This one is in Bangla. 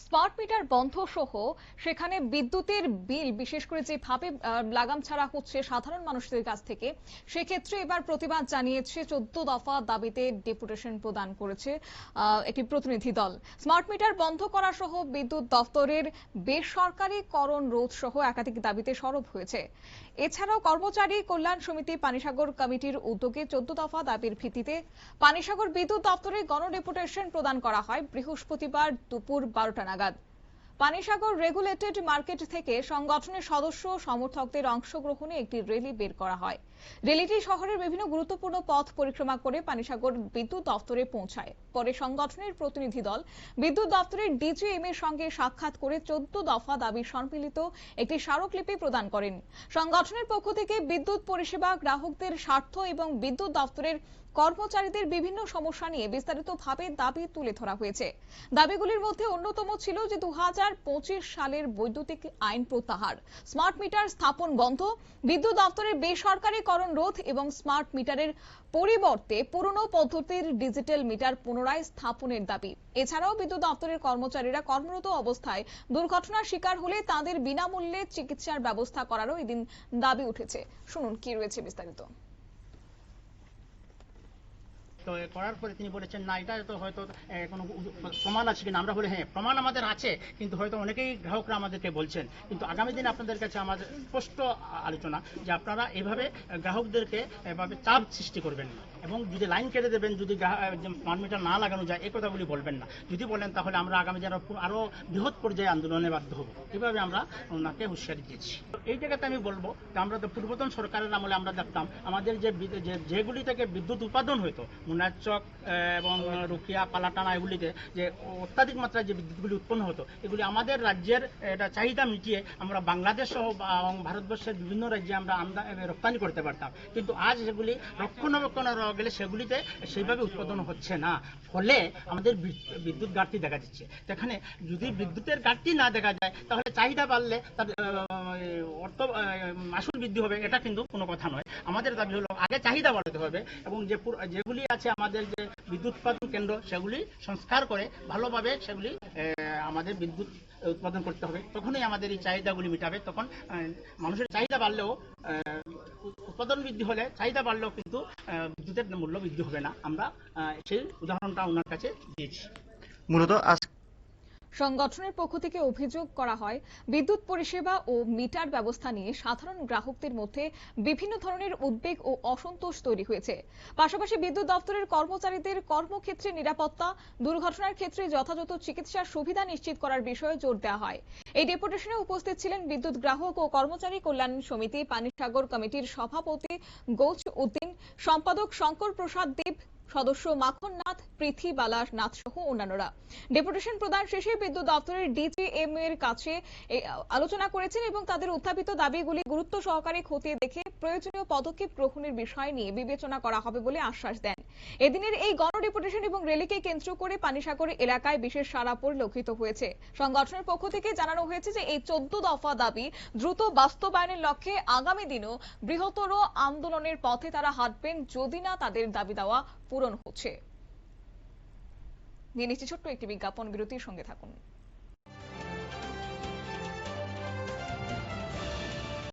স্মার্ট মিটার বন্ধ সহ সেখানে বিদ্যুতের বিল বিশেষ করে যেভাবে লাগাম ছাড়া হচ্ছে সাধারণ মানুষদের কাছ থেকে, সেক্ষেত্রে এবার প্রতিবাদ জানিয়েছে 14 দফা দাবিতে ডেপুটেশন প্রদান করেছে একটি প্রতিনিধি দল। স্মার্ট মিটার বন্ধ করা সহ বিদ্যুৎ দপ্তরের বেসরকারীকরণ রোধ সহ একাধিক দাবিতে সরব হয়েছে। এছাড়াও কর্মচারী কল্যাণ সমিতি পানিসাগর কমিটির উদ্যোগে 14 দফা দাবির ভিত্তিতে পানিসাগর বিদ্যুৎ দপ্তরে গণডেপুটেশন প্রদান করা হয় বৃহস্পতিবার দুপুর 12টা নাগাদ। পানিসাগর রেগুলেটেড মার্কেট থেকে সংগঠনের সদস্য সমর্থকদের অংশগ্রহণে একটি র্যালি বের করা হয়। র্যালিটি শহরের বিভিন্ন গুরুত্বপূর্ণ পথ পরিক্রমা করে পানিসাগর বিদ্যুৎ দপ্তরে পৌঁছায়। পরে সংগঠনের প্রতিনিধি দল বিদ্যুৎ দপ্তরের ডিজিএম এর সঙ্গে সাক্ষাৎ করে 14 দফা দাবি সম্মিলিত একটি স্মারকলিপি প্রদান করেন। সংগঠনের পক্ষ থেকে বিদ্যুৎ পরিষেবা গ্রাহকদের স্বার্থ এবং বিদ্যুৎ দপ্তরের কর্মচারীদের বিভিন্ন সমস্যা নিয়ে বিস্তারিতভাবে দাবি তুলে ধরা হয়েছে। দাবিগুলির মধ্যে অন্যতম ছিল যে 2025 সালের বৈদ্যুতিক আইন প্রত্যাহার, স্মার্ট মিটার স্থাপন বন্ধ, বিদ্যুৎ দপ্তরের বেসরকারীকরণ রোধ এবং স্মার্ট মিটারের পরিবর্তে পুরনো পদ্ধতির ডিজিটাল মিটার পুনরায় স্থাপনের দাবি। এছাড়াও বিদ্যুৎ দপ্তরের কর্মচারীরা কর্মরত অবস্থায় দুর্ঘটনার শিকার হলে তাদের বিনামূল্যে চিকিৎসার ব্যবস্থা করারও এদিন দাবি উঠেছে। শুনুন কি রয়েছে বিস্তারিত। তো করার পরে তিনি বলেছেন না, এটা তো হয়তো কোনো প্রমাণ আছে কিনা। আমরা বলি হ্যাঁ, প্রমাণ আমাদের আছে, কিন্তু হয়তো অনেকেই গ্রাহকরা আমাদেরকে বলছেন। কিন্তু আগামী দিনে আপনাদের কাছে আমাদের স্পষ্ট আলোচনা যে আপনারা এভাবে গ্রাহকদেরকে এভাবে চাপ সৃষ্টি করবেন না, এবং যদি লাইন কেটে দেবেন, যদি স্মার্ট মিটার না লাগানো যায় এই কথাগুলি বলবেন না। যদি বলেন তাহলে আমরা আগামী দিনে আরো বৃহৎ পর্যায়ে আন্দোলনে বাধ্য হব। এভাবে আমরা ওনাকে হুঁশিয়ারি দিয়েছি। এই জায়গাতে আমি বলবো যে আমরা তো পূর্বতন সরকারের আমলে আমরা দেখতাম আমাদের যেগুলি থেকে বিদ্যুৎ উৎপাদন হইতো, মুনারচক এবং রুকিয়া, পালাটানা, এগুলিতে যে অত্যাধিক মাত্রায় যে বিদ্যুৎগুলি উৎপন্ন হতো, এগুলি আমাদের রাজ্যের এটা চাহিদা মিটিয়ে আমরা বাংলাদেশ সহ এবং ভারতবর্ষের বিভিন্ন রাজ্যে আমরা রপ্তানি করতে পারতাম। কিন্তু আজ সেগুলি রক্ষণাবেক্ষণ গেলে সেগুলিতে সেইভাবে উৎপাদন হচ্ছে না, ফলে আমাদের বিদ্যুৎ ঘাটতি দেখা দিচ্ছে। সেখানে যদি বিদ্যুতের ঘাটতি না দেখা যায় তাহলে চাহিদা বাড়লে তার অর্থ আসল বৃদ্ধি হবে, এটা কিন্তু কোনো কথা নয়। আমাদের দাবি হলো আগে চাহিদা বাড়াতে হবে, এবং যেগুলি আছে আমাদের যে বিদ্যুৎ উৎপাদন কেন্দ্র সেগুলি সংস্কার করে ভালোভাবে সেগুলি আমাদের বিদ্যুৎ উৎপাদন করতে হবে। তখনই আমাদের এই চাহিদাগুলি মিটাবে। তখন মানুষের চাহিদা বাড়লেও, উৎপাদন বৃদ্ধি হলে চাহিদা বাড়লেও কিন্তু বিদ্যুতের মূল্য বৃদ্ধি হবে না। আমরা সেই উদাহরণটা ওনার কাছে দিয়েছি। মূলত সংগঠনের পক্ষ থেকে অভিযোগ করা হয়, বিদ্যুৎ পরিষেবা ও মিটার ব্যবস্থা নিয়ে সাধারণ গ্রাহকদের মধ্যে বিভিন্ন ধরনের উদ্বেগ ও অসন্তোষ তৈরি হয়েছে। পাশাপাশি বিদ্যুৎ দপ্তরের কর্মচারীদের কর্মক্ষেত্রে নিরাপত্তা, দুর্ঘটনার ক্ষেত্রে যথাযথ চিকিৎসার সুবিধা নিশ্চিত করার বিষয়ে জোর দেওয়া হয়। এই ডেপুটেশনে উপস্থিত ছিলেন বিদ্যুৎ গ্রাহক ও কর্মচারী কল্যাণ সমিতি পানিসাগর কমিটির সভাপতি গৌচ উদ্দিন, সম্পাদক শঙ্কর প্রসাদ দেব, সদস্য মাখন নাথ, পৃথ্বীবালা নাথ সহ অন্যান্যরা। ডেপুটেশন প্রদান শেষে বিদ্যুৎ দপ্তরের ডিজিএম এর কাছে আলোচনা করেছেন এবং তাদের উত্থাপিত দাবিগুলি গুরুত্ব সহকারে খতিয়ে দেখে প্রয়োজনীয় পদক্ষেপ গ্রহণের বিষয় নিয়ে বিবেচনা করা হবে বলে আশ্বাস দেন। এদিনের এই গণডেপুটেশন এবং র্যালিকে কেন্দ্র করে পানিসাগর এলাকায় বিশেষ সাড়া পরিলক্ষিত হয়েছে। সংগঠনের পক্ষ থেকে জানানো হয়েছে যে এই 14 দফা দাবি দ্রুত বাস্তবায়নের লক্ষ্যে আগামী দিনও বৃহত্তর আন্দোলনের পথে তারা হাঁটবেন যদি না তাদের দাবি দেওয়া পূরণ হচ্ছে। নিয়ে নিচ্ছি ছোট্ট একটি বিজ্ঞাপন বিরতির, সঙ্গে থাকুন।